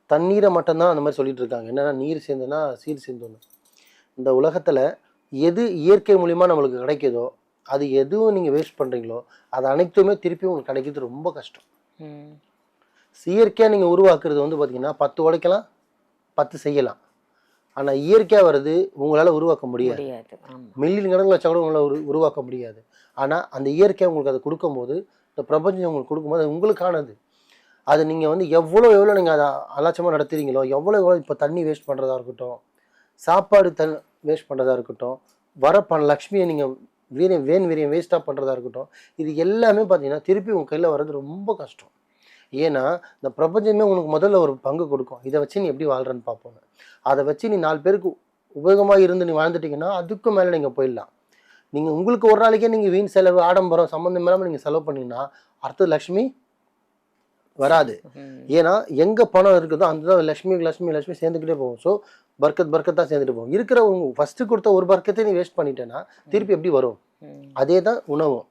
தண்ணீரை மட்டும்தான் அந்த மாதிரி சொல்லிட்டு இருக்காங்க. என்னன்னா நீர் சேர்ந்துன்னா சீர் சேர்ந்துன்னு. இந்த உலகத்தில் எது இயற்கை மூலிமா நம்மளுக்கு கிடைக்குதோ அது எதுவும் நீங்கள் வேஸ்ட் பண்ணுறீங்களோ அது அனைத்துமே திருப்பி உங்களுக்கு கிடைக்கிறது ரொம்ப கஷ்டம். இயற்கையாக நீங்கள் உருவாக்குறது வந்து பார்த்தீங்கன்னா 10 உடைக்கலாம் 10 செய்யலாம். ஆனால் இயற்கையாக வர்றது உங்களால் உருவாக்க முடியாது. மில்லியன் கணக்கில் வச்சா கூட உங்களால் உருவாக்க முடியாது. ஆனால் அந்த இயற்கையாக உங்களுக்கு அதை கொடுக்கும்போது, இந்த பிரபஞ்சம் உங்களுக்கு கொடுக்கும்போது அது உங்களுக்கானது. அது நீங்கள் வந்து எவ்வளோ நீங்கள் அதை அலட்சியமாக நடத்துறீங்களோ, எவ்வளோ இப்போ தண்ணி வேஸ்ட் பண்ணுறதா இருக்கட்டும், சாப்பாடு வேஸ்ட் பண்ணுறதா இருக்கட்டும், வர லக்ஷ்மியை நீங்கள் வீரியம் வேஸ்ட்டாக பண்ணுறதா இருக்கட்டும், இது எல்லாமே பார்த்தீங்கன்னா திருப்பி உங்கள் கையில் வர்றது ரொம்ப கஷ்டம். ஏன்னா இந்த பிரபஞ்சமே உனக்கு முதல்ல ஒரு பங்கு கொடுக்கும். இதை வச்சு நீ எப்படி வாழ்கிறன்னு பார்ப்போங்க. அதை வச்சு நீ 4 பேருக்கு உபயோகமாக இருந்து நீ வாழ்ந்துட்டீங்கன்னா அதுக்கும் மேலே நீங்கள் போயிடலாம். நீங்கள் உங்களுக்கு ஒரு நாளைக்கே நீங்கள் வீண் செலவு ஆடம்பரம் சம்மந்தம் இல்லாமல் நீங்கள் செலவு பண்ணிங்கன்னா அடுத்தது லக்ஷ்மி வராது. ஏன்னா எங்கே பணம் இருக்குதோ அந்த லக்ஷ்மி சேர்ந்துக்கிட்டே போகும். ஸோ பர்க்கத்தாக சேர்ந்துட்டு போகும். இருக்கிற ஃபஸ்ட்டு கொடுத்த ஒரு பர்க்கத்தை நீ வேஸ்ட் பண்ணிட்டேன்னா திருப்பி எப்படி வரும்? அதே தான் உணவும்.